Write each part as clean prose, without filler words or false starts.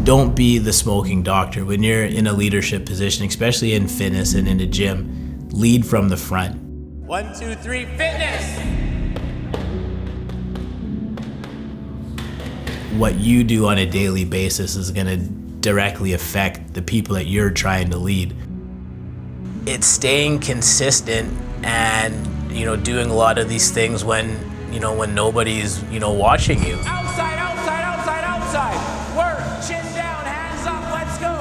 Don't be the smoking doctor. When you're in a leadership position, especially in fitness and in a gym, lead from the front. 1, 2, 3, fitness! What you do on a daily basis is gonna directly affect the people that you're trying to lead. It's staying consistent and, doing a lot of these things when, when nobody's, watching you. Outside, outside, outside, outside. Work, chin down, hands up, let's go.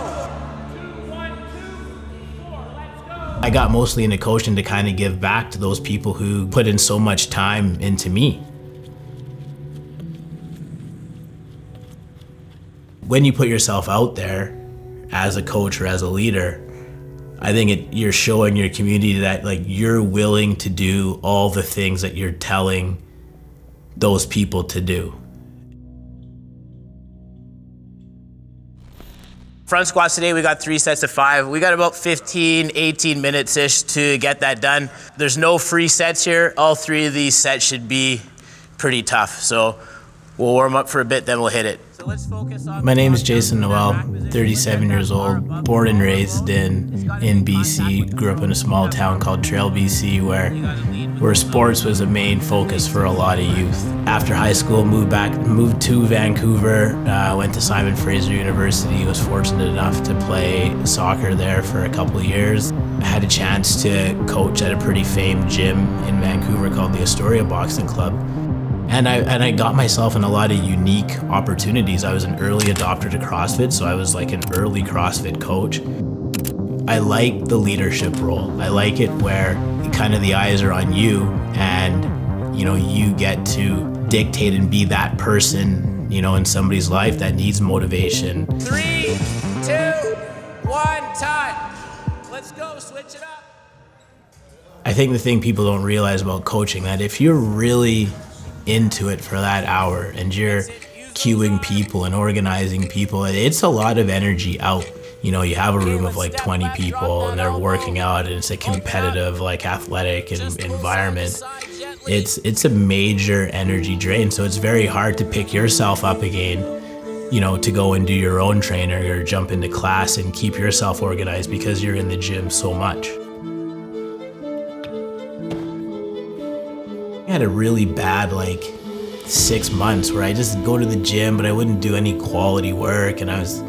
2, 1, 2, 4, let's go. I got mostly into coaching to kind of give back to those people who put in so much time into me. When you put yourself out there as a coach or as a leader, I think you're showing your community that you're willing to do all the things that you're telling those people to do. Front squats today, we got 3 sets of 5. We got about 15, 18 minutes-ish to get that done. There's no free sets here. All 3 of these sets should be pretty tough. So we'll warm up for a bit, then we'll hit it. So let's focus on. My name is Jason Noel, 37 years old, born and raised in BC. Grew up in a small town called Trail, BC, where sports was a main focus for a lot of youth. After high school, moved to Vancouver, went to Simon Fraser University. Was fortunate enough to play soccer there for a couple of years. I had a chance to coach at a pretty famed gym in Vancouver called the Astoria Boxing Club. And I got myself in a lot of unique opportunities. I was an early adopter to CrossFit, so I was like an early CrossFit coach. I like the leadership role. I like it where kind of the eyes are on you and, you get to dictate and be that person, in somebody's life that needs motivation. 3, 2, 1, time. Let's go, switch it up. I think the thing people don't realize about coaching, that if you're really into it for that hour and you're cueing people and organizing people, it's a lot of energy out. You have a room of 20 people and they're working out and it's a competitive athletic environment. It's a major energy drain, so it's very hard to pick yourself up again, to go and do your own trainer or jump into class and keep yourself organized because you're in the gym so much. I had a really bad 6 months where I just go to the gym but I wouldn't do any quality work and I was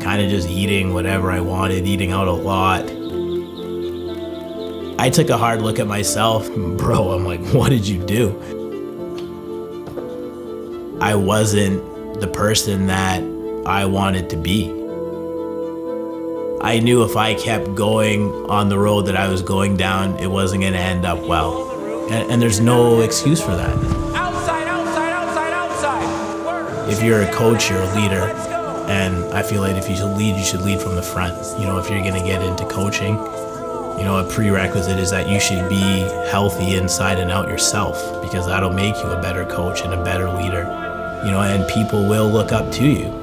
kind of just eating whatever I wanted, eating out a lot. I took a hard look at myself. Bro, I'm like, what did you do? I wasn't the person that I wanted to be. I knew if I kept going on the road that I was going down, it wasn't going to end up well. And there's no excuse for that. Outside, outside, outside, outside. Work. If you're a coach, you're a leader. And I feel like if you should lead from the front. If you're gonna get into coaching, a prerequisite is that you should be healthy inside and out yourself, because that'll make you a better coach and a better leader. And people will look up to you.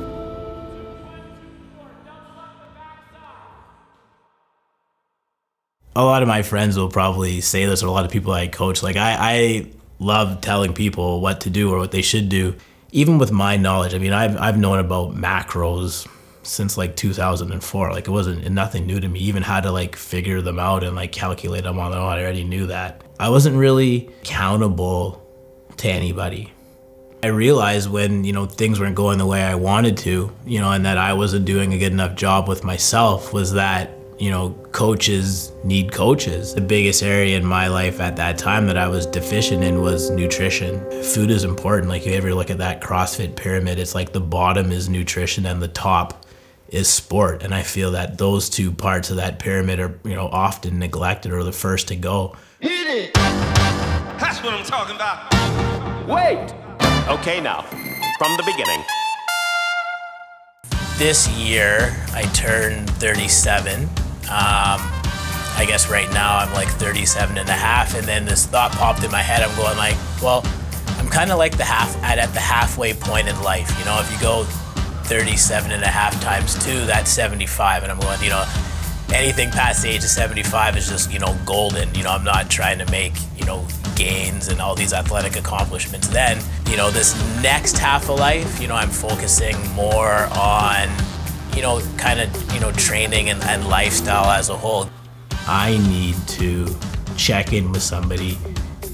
A lot of my friends will probably say this, or a lot of people I coach, I love telling people what to do or what they should do, even with my knowledge. I mean, I've known about macros since 2004. It wasn't nothing new to me, even how to figure them out and calculate them on their own. I already knew that. I wasn't really accountable to anybody. I realized when, things weren't going the way I wanted to, and that I wasn't doing a good enough job with myself, was that coaches need coaches. The biggest area in my life at that time that I was deficient in was nutrition. Food is important. If you ever look at that CrossFit pyramid, it's the bottom is nutrition and the top is sport. And I feel that those 2 parts of that pyramid are, often neglected or the first to go. Hit it! That's what I'm talking about. Wait! Okay, now, from the beginning. This year, I turned 37. I guess right now I'm 37 and a half, and then this thought popped in my head. I'm going well, I'm kind of at the halfway point in life. If you go 37 and a half times 2, that's 75. And I'm going, anything past the age of 75 is just, golden. I'm not trying to make, gains and all these athletic accomplishments then. This next half of life, I'm focusing more on kind of, training and lifestyle as a whole. I need to check in with somebody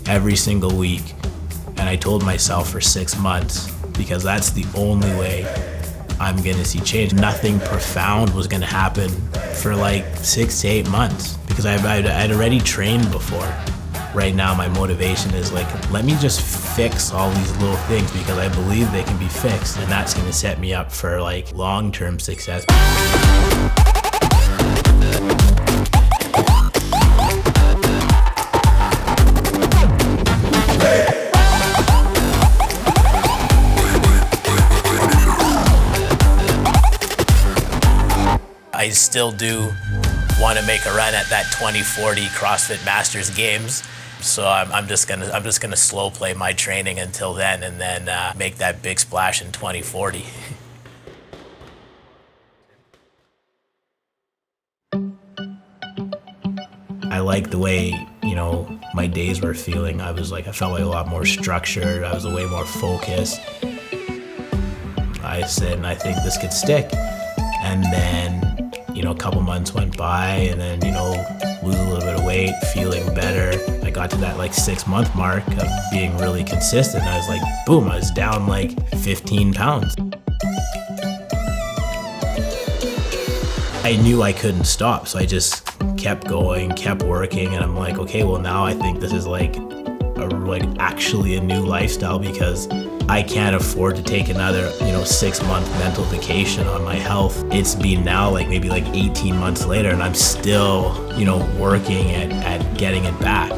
every single week. And I told myself for 6 months, because that's the only way I'm gonna see change. Nothing profound was gonna happen for like 6 to 8 months, because I'd already trained before. Right now my motivation is like, let me just fix all these little things because I believe they can be fixed, and that's gonna set me up for like long-term success. I still do want to make a run at that 2040 CrossFit Masters Games. So I'm just gonna slow play my training until then, and then make that big splash in 2040. I like the way, my days were feeling. I felt like a lot more structured. I was way more focused. I said, I think this could stick. And then, a couple months went by, and then, lose a little bit of weight, feeling better. I got to that like 6-month mark of being really consistent. I was like, boom, I was down like 15 pounds. I knew I couldn't stop, so I just kept going, kept working, and I'm like, okay, well now I think this is like actually a new lifestyle, because I can't afford to take another 6-month mental vacation on my health. It's been now maybe 18 months later, and I'm still working at getting it back.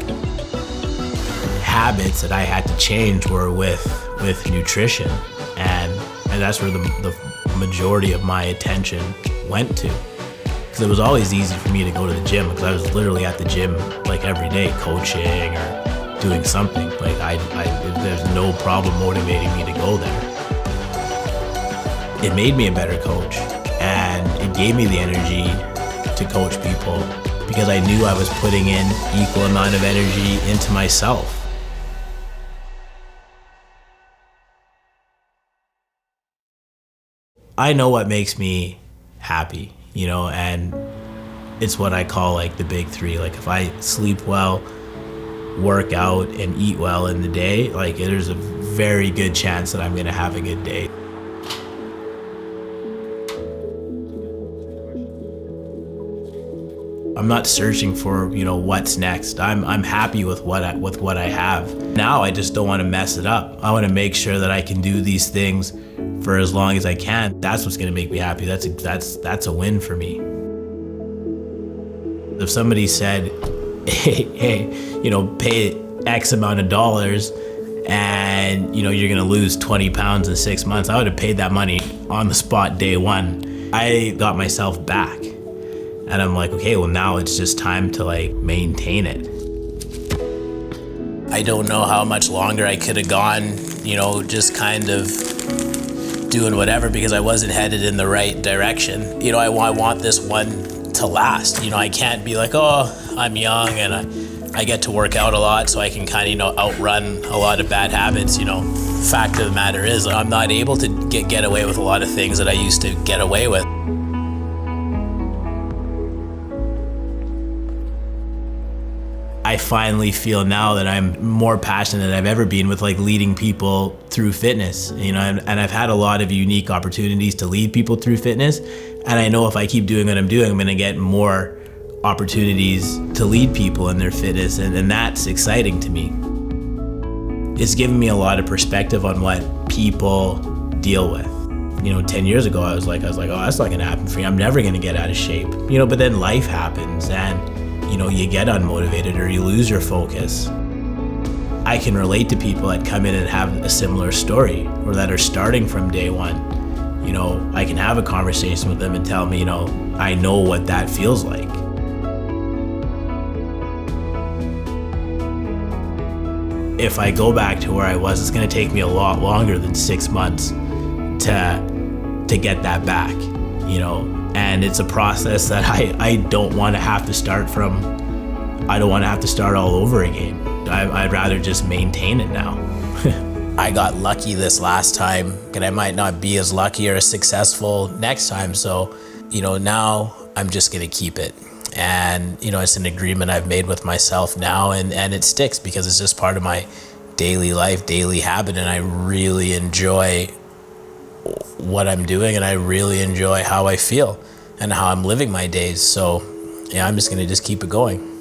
Habits that I had to change were with nutrition, and that's where the majority of my attention went to. Because it was always easy for me to go to the gym, because I was literally at the gym every day, coaching or doing something. There's no problem motivating me to go there. It made me a better coach, and it gave me the energy to coach people, because I knew I was putting in equal amount of energy into myself. I know what makes me happy, and it's what I call the big three. If I sleep well, work out, and eat well in the day, there's a very good chance that I'm gonna have a good day. I'm not searching for what's next. I'm happy with what I have. Now I just don't want to mess it up. I want to make sure that I can do these things for as long as I can. That's what's gonna make me happy. That's a win for me. If somebody said, hey, pay X amount of dollars and you're gonna lose 20 pounds in 6 months, I would have paid that money on the spot day one. I got myself back, and I'm like, okay, well now it's just time to maintain it. I don't know how much longer I could have gone, just kind of doing whatever, because I wasn't headed in the right direction. I want this one to last. I can't be like, oh, I'm young and I get to work out a lot, so I can kind of outrun a lot of bad habits. Fact of the matter is, I'm not able to get away with a lot of things that I used to get away with. I finally feel now that I'm more passionate than I've ever been with leading people through fitness, and I've had a lot of unique opportunities to lead people through fitness, and I know if I keep doing what I'm doing, I'm gonna get more opportunities to lead people in their fitness, and that's exciting to me. It's given me a lot of perspective on what people deal with. 10 years ago, I was like, oh, that's not gonna happen for me. I'm never gonna get out of shape. But then life happens, and you get unmotivated or you lose your focus. I can relate to people that come in and have a similar story, or that are starting from day one. I can have a conversation with them and tell me, I know what that feels like. If I go back to where I was, it's gonna take me a lot longer than 6 months to get that back, and it's a process that I don't want to have to start from. I don't want to have to start all over again. I'd rather just maintain it now. I got lucky this last time, and I might not be as lucky or as successful next time. So, now I'm just gonna keep it. And, it's an agreement I've made with myself now, and it sticks because it's just part of my daily life, daily habit, and I really enjoy what I'm doing, and I really enjoy how I feel and how I'm living my days. So, yeah, I'm just gonna keep it going.